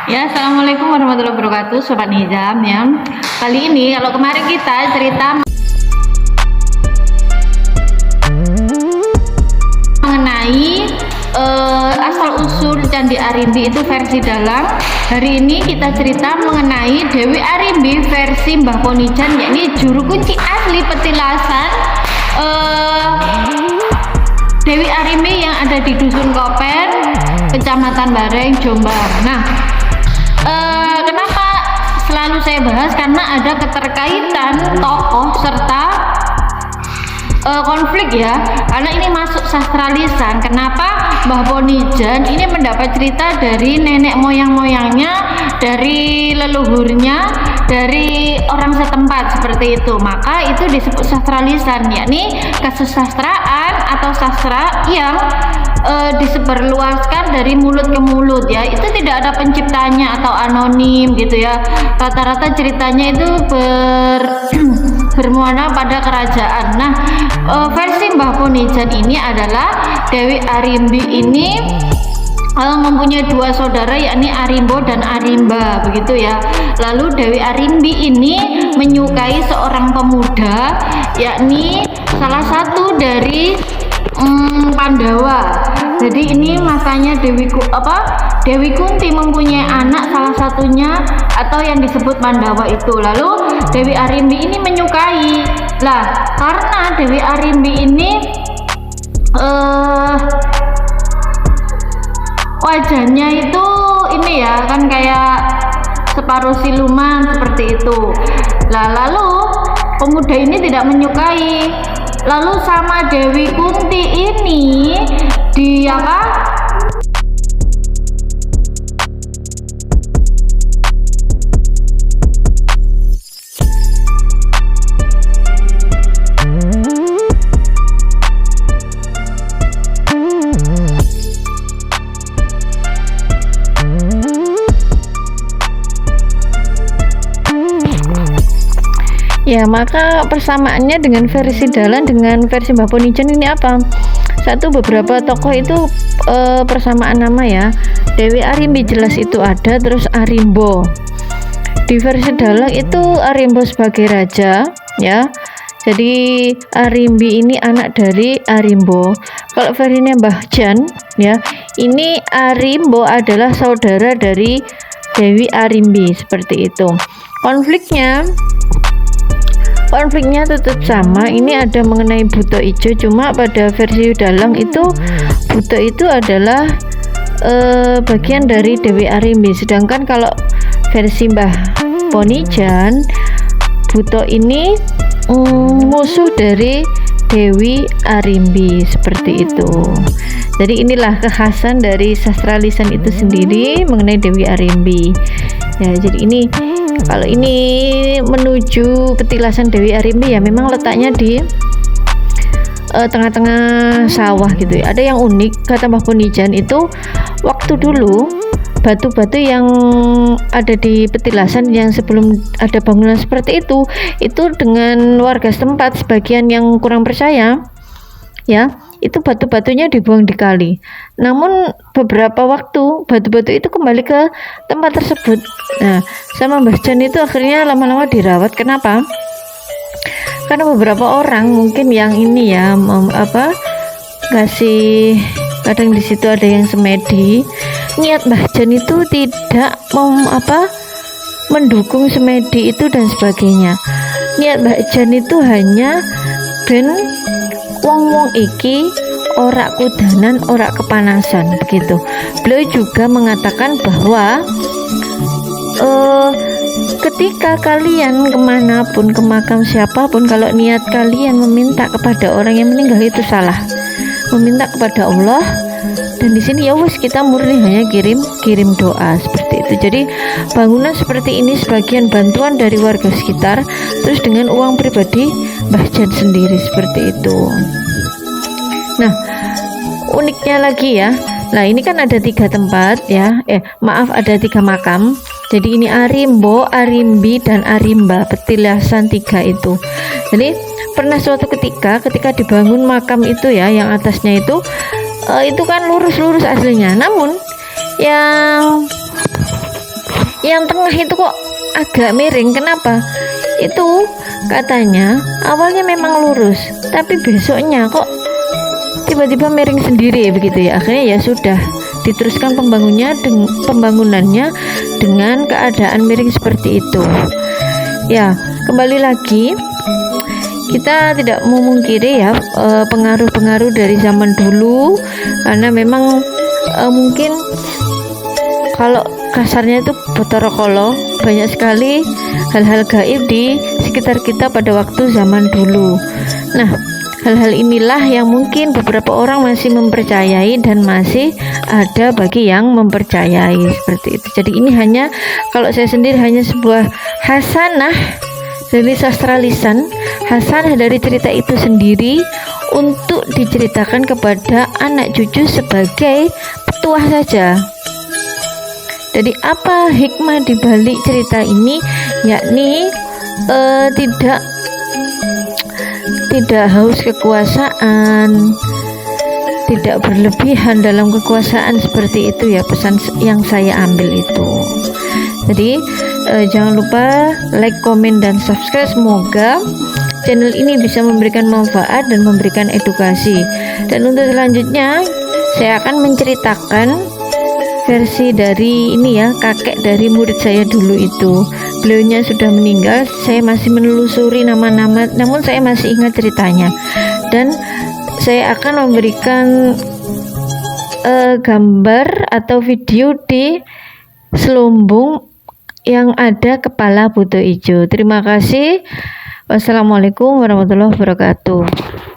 Ya, assalamualaikum warahmatullahi wabarakatuh, Sobat Nizam ya. Kali ini, kalau kemarin kita cerita mengenai asal usul Candi Arimbi itu versi dalam. Hari ini kita cerita mengenai Dewi Arimbi versi Mbah Ponijan, yakni juru kunci asli petilasan Dewi Arimbi yang ada di Dusun Koper, Kecamatan Bareng, Jombang. Nah, kenapa selalu saya bahas? Karena ada keterkaitan tokoh serta konflik ya, karena ini masuk sastra lisan. Kenapa Mbah Ponijan ini mendapat cerita dari nenek moyang-moyangnya, dari leluhurnya, dari orang setempat seperti itu, maka itu disebut sastra lisan, yakni kesusastraan atau sastra yang disebarluaskan dari mulut ke mulut ya. Itu tidak ada penciptanya atau anonim gitu ya. Rata-rata ceritanya itu bermuara pada kerajaan. Nah, versi Mbah Ponijan ini adalah Dewi Arimbi ini mempunyai dua saudara, yakni Arimbo dan Arimba, begitu ya. Lalu Dewi Arimbi ini menyukai seorang pemuda, yakni salah satu dari Pandawa. Jadi ini masanya Dewi Kunti mempunyai anak, salah satunya atau yang disebut Pandawa itu. Lalu Dewi Arimbi ini menyukai. Lah, karena Dewi Arimbi ini wajahnya itu ini ya, kan kayak separuh siluman seperti itu. Lah, lalu pemuda ini tidak menyukai. Lalu sama Dewi Kunti ini ya, maka persamaannya dengan versi Dalan dengan versi Mbah Ponijan ini apa? Satu, beberapa tokoh itu persamaan nama ya. Dewi Arimbi jelas itu ada, terus Arimbo. Di versi Dalang itu Arimbo sebagai raja ya. Jadi Arimbi ini anak dari Arimbo. Kalau versinya Mbah Jan ya, ini Arimbo adalah saudara dari Dewi Arimbi, seperti itu. Konfliknya tetap sama. Ini ada mengenai Buto Ijo, cuma pada versi Dalang itu Buto itu adalah bagian dari Dewi Arimbi, sedangkan kalau versi Mbah Ponijan, Buto ini musuh dari Dewi Arimbi, seperti itu. Jadi inilah kekhasan dari sastra lisan itu sendiri mengenai Dewi Arimbi ya. Jadi ini, kalau ini menuju petilasan Dewi Arimbi ya, memang letaknya di tengah-tengah sawah gitu ya. Ada yang unik, kata Mbah Ponijan itu, waktu dulu batu-batu yang ada di petilasan yang sebelum ada bangunan seperti itu dengan warga setempat, sebagian yang kurang percaya ya, itu batu-batunya dibuang di kali. Namun beberapa waktu batu-batu itu kembali ke tempat tersebut. Nah, sama Mbah Jan itu akhirnya lama-lama dirawat. Kenapa? Karena beberapa orang mungkin yang ini ya, kasih, kadang di situ ada yang semedi. Niat Mbah Jan itu tidak mendukung semedi itu dan sebagainya. Niat Mbah Jan itu hanya ben wong-wong iki ora kudanan, ora kepanasan, begitu. Beliau juga mengatakan bahwa ketika kalian kemanapun, ke makam siapapun, kalau niat kalian meminta kepada orang yang meninggal itu salah, meminta kepada Allah. Dan di sini ya wes, kita murni hanya kirim doa, seperti itu. Jadi bangunan seperti ini sebagian bantuan dari warga sekitar, terus dengan uang pribadi Mbah Jan sendiri, seperti itu. Nah, uniknya lagi ya, nah ini kan ada 3 tempat ya, ada 3 makam. Jadi ini Arimbo, Arimbi, dan Arimba, petilasan 3 itu. Jadi pernah suatu ketika dibangun makam itu ya, yang atasnya itu kan lurus-lurus aslinya, namun yang yang tengah itu kok agak miring. Kenapa? Itu katanya awalnya memang lurus, tapi besoknya kok tiba-tiba miring sendiri begitu ya. Akhirnya ya sudah diteruskan pembangunannya dengan keadaan miring seperti itu. Ya, kembali lagi kita tidak memungkiri ya pengaruh-pengaruh dari zaman dulu, karena memang mungkin kalau kasarnya itu botorokolo, banyak sekali hal-hal gaib di sekitar kita pada waktu zaman dulu. Nah, hal-hal inilah yang mungkin beberapa orang masih mempercayai dan masih ada bagi yang mempercayai seperti itu. Jadi ini hanya, kalau saya sendiri hanya sebuah hasanah dari sastra lisan, hasanah dari cerita itu sendiri untuk diceritakan kepada anak cucu sebagai petuah saja. Jadi apa hikmah di balik cerita ini? Yakni tidak haus kekuasaan, tidak berlebihan dalam kekuasaan, seperti itu ya pesan yang saya ambil itu. Jadi jangan lupa like, komen, dan subscribe. Semoga channel ini bisa memberikan manfaat dan memberikan edukasi. Dan untuk selanjutnya saya akan menceritakan versi dari ini ya, kakek dari murid saya dulu itu. Beliaunya sudah meninggal, saya masih menelusuri nama-nama, namun saya masih ingat ceritanya. Dan saya akan memberikan gambar atau video di Selumbung yang ada kepala buto ijo. Terima kasih. Wassalamualaikum warahmatullahi wabarakatuh.